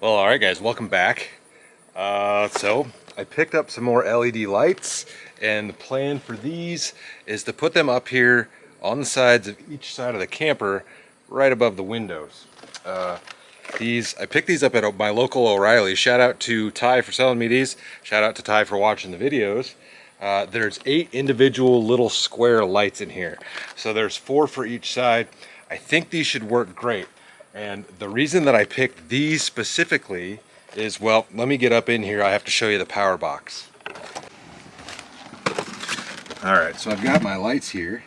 Well, alright guys, welcome back. So I picked up some more LED lights, and the plan for these is to put them up here on the sides of each side of the camper, right above the windows. I picked these up at my local O'Reilly. Shout out to Ty for selling me these. Shout out to Ty for watching the videos. There's 8 individual little square lights in here. So there's 4 for each side. I think these should work great. And the reason that I picked these specifically is, well, let me get up in here. I have to show you the power box. All right, so I've got my lights here,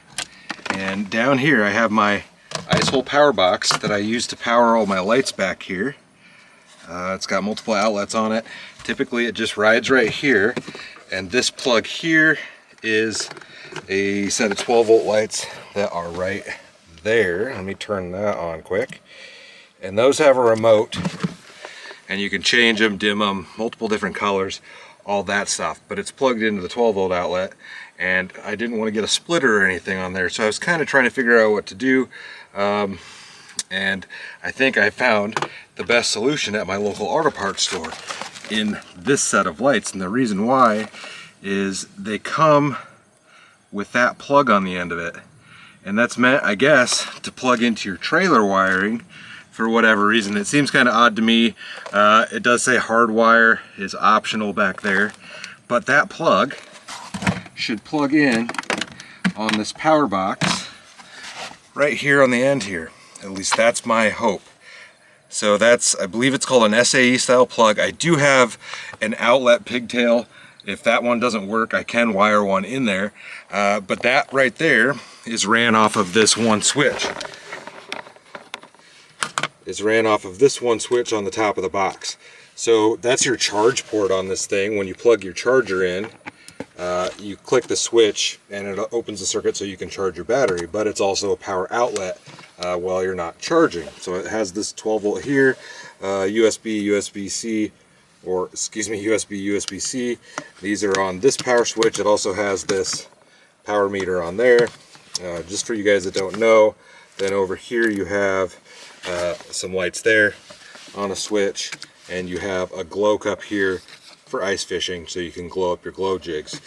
and down here I have my ice hole power box that I use to power all my lights back here. It's got multiple outlets on it. Typically it just rides right here, and this plug here is a set of 12-volt lights that are right there. Let me turn that on quick. And those have a remote, and you can change them, dim them, multiple different colors, all that stuff. But it's plugged into the 12-volt outlet, and I didn't want to get a splitter or anything on there, so I was kind of trying to figure out what to do. And I think I found the best solution at my local auto parts store in this set of lights. And the reason why is they come with that plug on the end of it, and that's meant, I guess, to plug into your trailer wiring. For whatever reason, it seems kind of odd to me. It does say hardwire is optional back there, but that plug should plug in on this power box right here on the end here. At least that's my hope. So that's, I believe it's called an SAE style plug. I do have an outlet pigtail. If that one doesn't work, I can wire one in there. But that right there is ran off of this one switch. Is ran off of this one switch on the top of the box. So that's your charge port on this thing. When you plug your charger in, you click the switch and it opens the circuit so you can charge your battery, but it's also a power outlet while you're not charging. So it has this 12-volt here, USB, USB-C, or excuse me, USB, USB-C. These are on this power switch. It also has this power meter on there. Just for you guys that don't know, then over here you have some lights there on a switch, and you have a glow cup here for ice fishing, so you can glow up your glow jigs.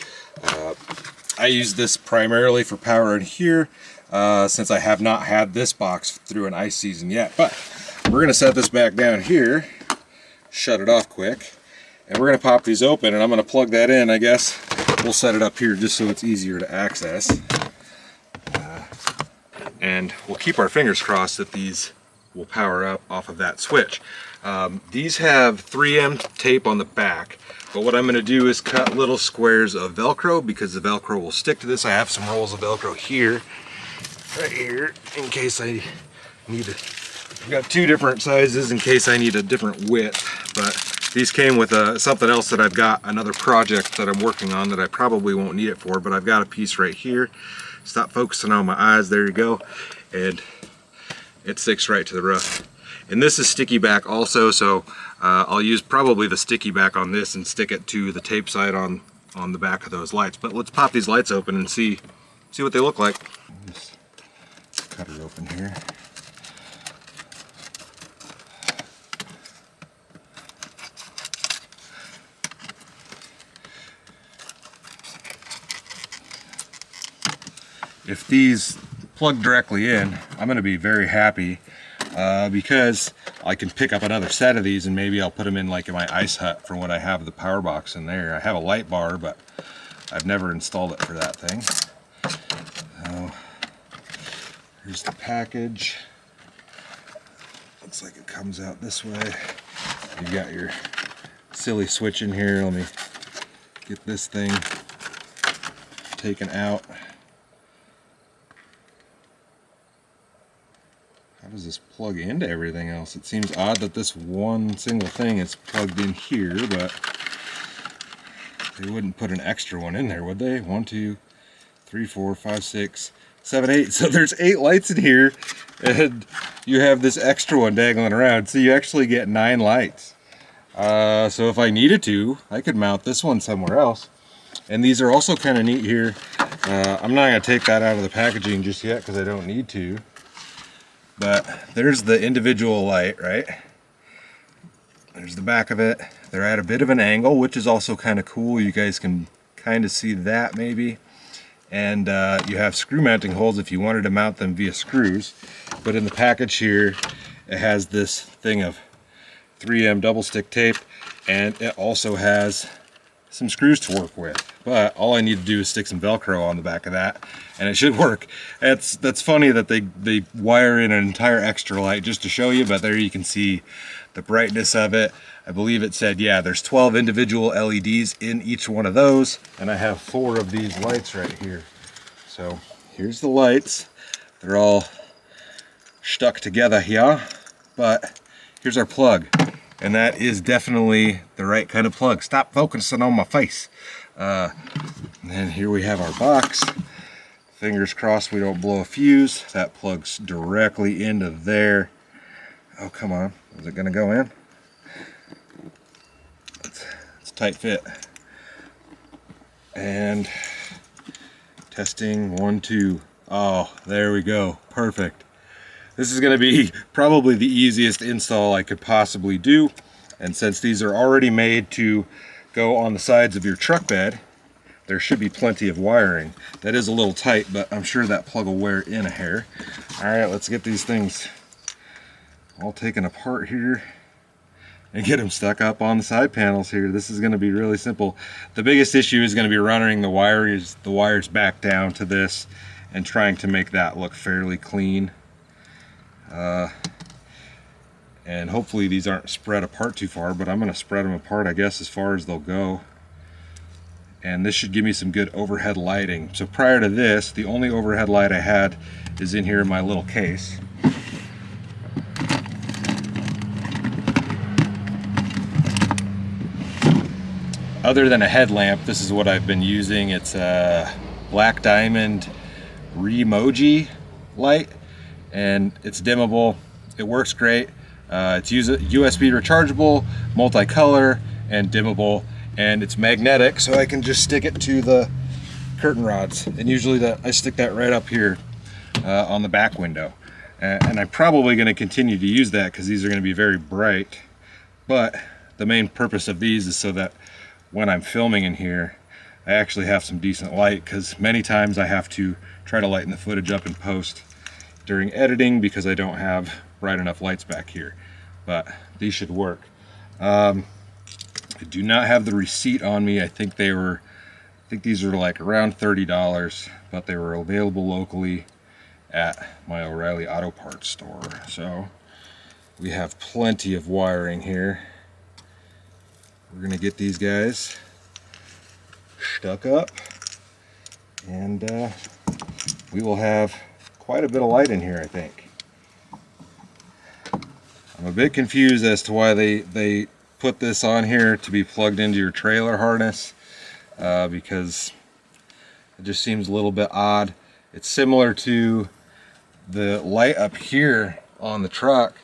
I use this primarily for power in here, since I have not had this box through an ice season yet. But we're going to set this back down here, shut it off quick, and we're going to pop these open, and I'm going to plug that in. I guess we'll set it up here just so it's easier to access. And we'll keep our fingers crossed that these will power up off of that switch. These have 3M tape on the back, but what I'm going to do is cut little squares of Velcro, because the Velcro will stick to this. I have some rolls of Velcro here, right here, in case I need it. I've got 2 different sizes in case I need a different width, but these came with something else that I've got, another project that I'm working on that I probably won't need it for, but I've got a piece right here. Stop focusing on my eyes, there you go. And it sticks right to the roof. And this is sticky back also, so I'll use probably the sticky back on this and stick it to the tape side on the back of those lights. But let's pop these lights open and see what they look like. Just cut it open here. If these plug directly in, I'm going to be very happy because I can pick up another set of these, and maybe I'll put them in like in my ice hut for when I have the power box in there. I have a light bar, but I've never installed it for that thing. So here's the package. Looks like it comes out this way. You got your silly switch in here. Let me get this thing taken out. How does this plug into everything else? It seems odd that this one single thing is plugged in here, but they wouldn't put an extra one in there, would they? 1, 2, 3, 4, 5, 6, 7, 8. So there's 8 lights in here, and you have this extra one dangling around. So you actually get 9 lights. So if I needed to, I could mount this one somewhere else. And these are also kind of neat here. I'm not going to take that out of the packaging just yet because I don't need to. But there's the individual light, right? There's the back of it. They're at a bit of an angle, which is also kind of cool. You guys can kind of see that maybe. And you have screw mounting holes if you wanted to mount them via screws. But in the package here, it has this thing of 3M double stick tape, and it also has some screws to work with. But all I need to do is stick some Velcro on the back of that, and it should work. That's funny that they wire in an entire extra light just to show you, but there you can see the brightness of it. I believe it said, yeah, there's 12 individual LEDs in each one of those, and I have 4 of these lights right here. So here's the lights. They're all stuck together here, but here's our plug, and that is definitely the right kind of plug. Stop focusing on my face. And here we have our box. Fingers crossed we don't blow a fuse. That plugs directly into there. Oh, come on. Is it going to go in? It's a tight fit. And testing 1, 2. Oh, there we go. Perfect. This is going to be probably the easiest install I could possibly do. And since these are already made to go on the sides of your truck bed, there should be plenty of wiring. That is a little tight, but I'm sure that plug will wear in a hair. All right, let's get these things all taken apart here and get them stuck up on the side panels here. This is going to be really simple. The biggest issue is going to be running the wires back down to this and trying to make that look fairly clean. And hopefully these aren't spread apart too far, but I'm going to spread them apart, I guess, as far as they'll go. And this should give me some good overhead lighting. So prior to this, the only overhead light I had is in here in my little case. Other than a headlamp, this is what I've been using. It's a Black Diamond Remoji light, and it's dimmable. It works great. It's USB rechargeable, multicolor, and dimmable, and it's magnetic, so I can just stick it to the curtain rods. And usually I stick that right up here on the back window. And I'm probably going to continue to use that because these are going to be very bright. But the main purpose of these is so that when I'm filming in here, I actually have some decent light, because many times I have to try to lighten the footage up in post during editing because I don't have bright enough lights back here. But these should work. I do not have the receipt on me. I think these are like around $30, but they were available locally at my O'Reilly Auto Parts store. So we have plenty of wiring here. We're gonna get these guys stuck up, and we will have quite a bit of light in here, I think. I'm a bit confused as to why they put this on here to be plugged into your trailer harness, because it just seems a little bit odd. It's similar to the light up here on the truck.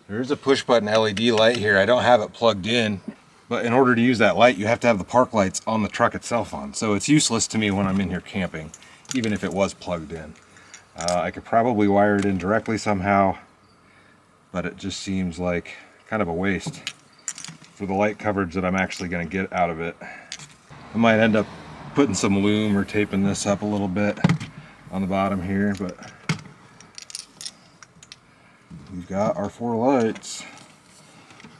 There's a push button LED light here. I don't have it plugged in, but in order to use that light, you have to have the park lights on the truck itself on. So it's useless to me when I'm in here camping, even if it was plugged in. I could probably wire it in directly somehow, but it just seems like kind of a waste for the light coverage that I'm actually going to get out of it. I might end up putting some loom or taping this up a little bit on the bottom here, but we've got our 4 lights.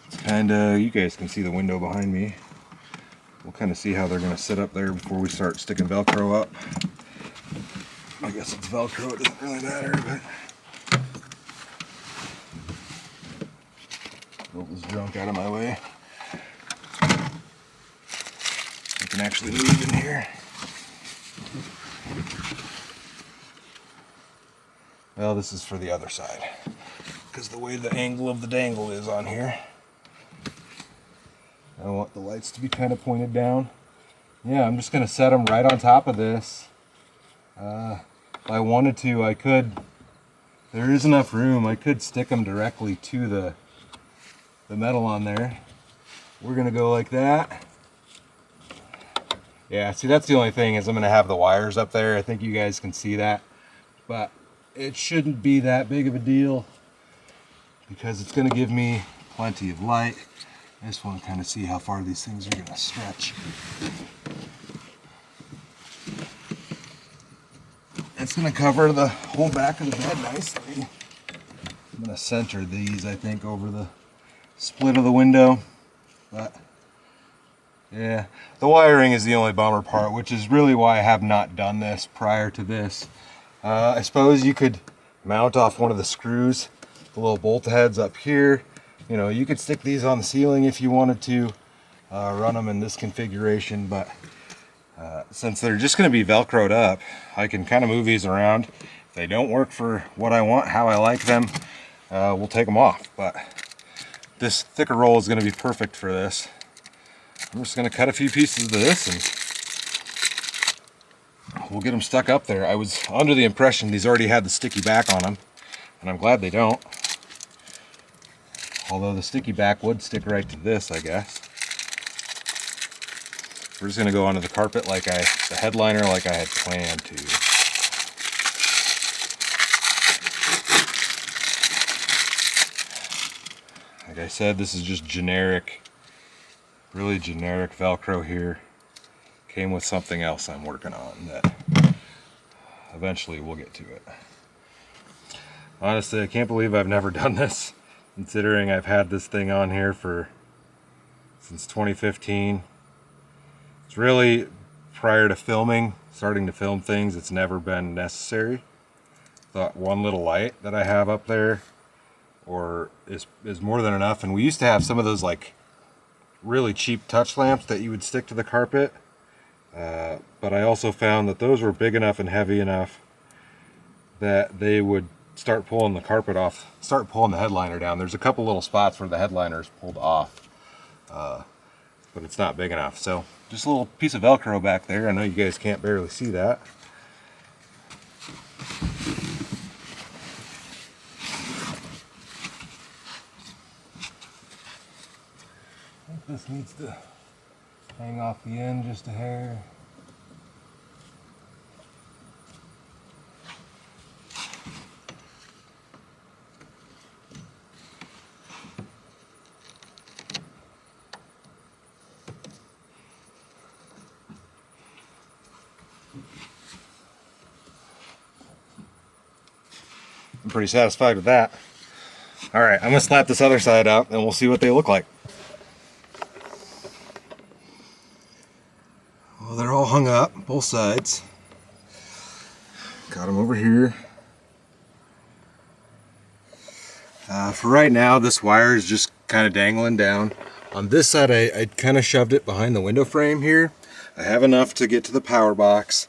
It's kind of, you guys can see the window behind me. We'll kind of see how they're going to sit up there before we start sticking Velcro up. I guess it's Velcro, it doesn't really matter, but move this junk out of my way. I can actually move in here. Well, this is for the other side, because the way the angle of the dangle is on here, I want the lights to be kind of pointed down. Yeah, I'm just going to set them right on top of this. If I wanted to, I could, there is enough room, I could stick them directly to the metal on there. We're going to go like that. Yeah, see, that's the only thing, is I'm going to have the wires up there. I think you guys can see that, but it shouldn't be that big of a deal because it's going to give me plenty of light. I just want to kind of see how far these things are going to stretch. It's going to cover the whole back of the bed nicely. I'm going to center these, I think, over the split of the window. But yeah, the wiring is the only bummer part, which is really why I have not done this prior to this. I suppose you could mount off one of the screws, the little bolt heads up here. You know, you could stick these on the ceiling if you wanted to run them in this configuration, but since they're just going to be Velcroed up, I can kind of move these around. If they don't work for what I want, how I like them, we'll take them off. But this thicker roll is going to be perfect for this. I'm just going to cut a few pieces of this and we'll get them stuck up there. I was under the impression these already had the sticky back on them, and I'm glad they don't. Although the sticky back would stick right to this, I guess. We're just going to go onto the carpet like the headliner like I had planned to. Like I said, this is just generic, really generic Velcro here. Came with something else I'm working on that eventually we'll get to it. Honestly, I can't believe I've never done this, considering I've had this thing on here since 2015. It's really, prior to starting to film things, it's never been necessary. Thought one little light that I have up there is more than enough. And we used to have some of those like really cheap touch lamps that you would stick to the carpet. But I also found that those were big enough and heavy enough that they would start pulling the carpet off, start pulling the headliner down. There's a couple little spots where the headliner is pulled off, but it's not big enough. So just a little piece of Velcro back there. I know you guys can't barely see that. I think this needs to hang off the end just a hair. I'm pretty satisfied with that. All right, I'm gonna slap this other side out and we'll see what they look like. Well, they're all hung up, both sides. Got them over here. For right now, this wire is just kind of dangling down. On this side, I kind of shoved it behind the window frame here. I have enough to get to the power box,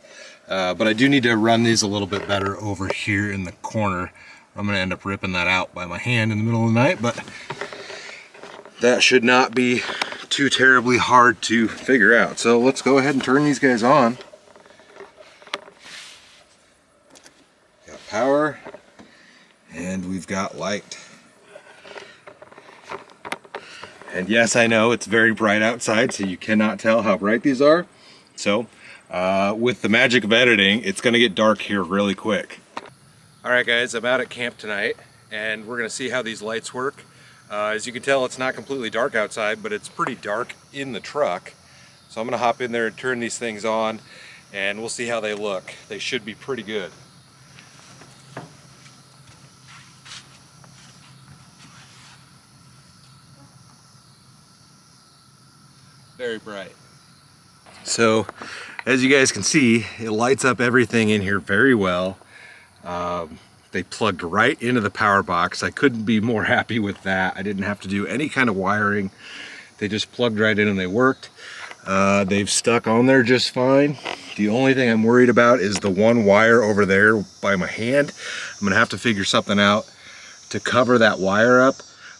but I do need to run these a little bit better over here in the corner. I'm going to end up ripping that out by my hand in the middle of the night, but that should not be too terribly hard to figure out. So let's go ahead and turn these guys on. Got power, and we've got light. And yes, I know it's very bright outside, so you cannot tell how bright these are. So with the magic of editing, it's going to get dark here really quick. All right, guys, I'm out at camp tonight, and we're going to see how these lights work. As you can tell, it's not completely dark outside, but it's pretty dark in the truck. So I'm going to hop in there and turn these things on, and we'll see how they look. They should be pretty good. Very bright. So, as you guys can see, it lights up everything in here very well. They plugged right into the power box. I couldn't be more happy with that. I didn't have to do any kind of wiring. They just plugged right in and they worked. They've stuck on there just fine. The only thing I'm worried about is the one wire over there by my hand. I'm gonna have to figure something out to cover that wire up.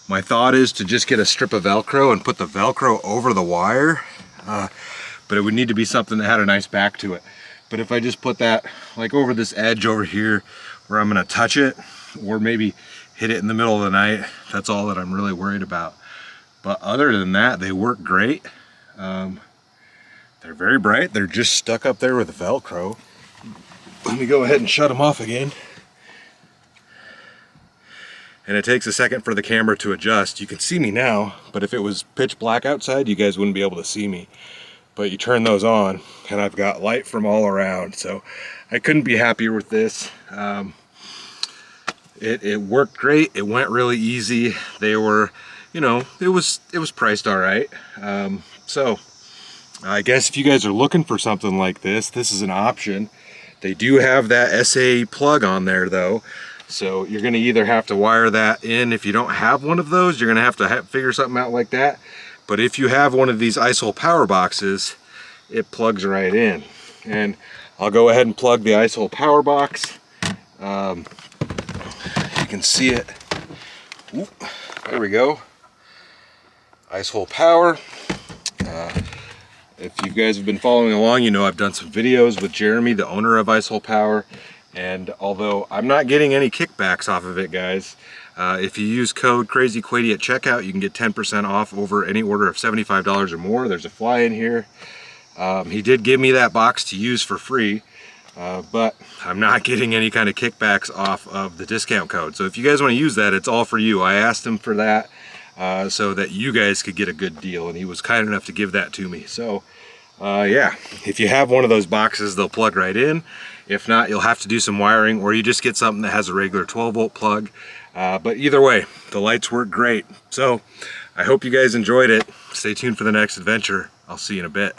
My thought is to just get a strip of Velcro and put the Velcro over the wire, but it would need to be something that had a nice back to it. But if I just put that like over this edge over here where I'm gonna touch it, or maybe hit it in the middle of the night, that's all that I'm really worried about. But other than that, they work great. They're very bright. They're just stuck up there with Velcro. Let me go ahead and shut them off again. and it takes a second for the camera to adjust. You can see me now, but if it was pitch black outside, you guys wouldn't be able to see me. But you turn those on, and I've got light from all around, so I couldn't be happier with this. It worked great. It went really easy. They were, you know, it was priced all right. So I guess if you guys are looking for something like this, this is an option. They do have that SA plug on there though, so you're going to either have to wire that in. If you don't have one of those, you're going to have figure something out like that. But if you have one of these ice hole power boxes, it plugs right in. And I'll go ahead and plug the ice hole power box. You can see it. Oop, there we go. Ice hole power. If you guys have been following along, you know I've done some videos with Jeremy, the owner of Ice Hole Power, and although I'm not getting any kickbacks off of it, guys, if you use code CrazyQuady at checkout, you can get 10% off over any order of $75 or more. There's a fly in here. He did give me that box to use for free, but I'm not getting any kind of kickbacks off of the discount code. So if you guys want to use that, it's all for you. I asked him for that. So that you guys could get a good deal, and he was kind enough to give that to me. So yeah, if you have one of those boxes, they'll plug right in. If not, you'll have to do some wiring, or you just get something that has a regular 12-volt plug. But either way, the lights work great. So I hope you guys enjoyed it. Stay tuned for the next adventure. I'll see you in a bit.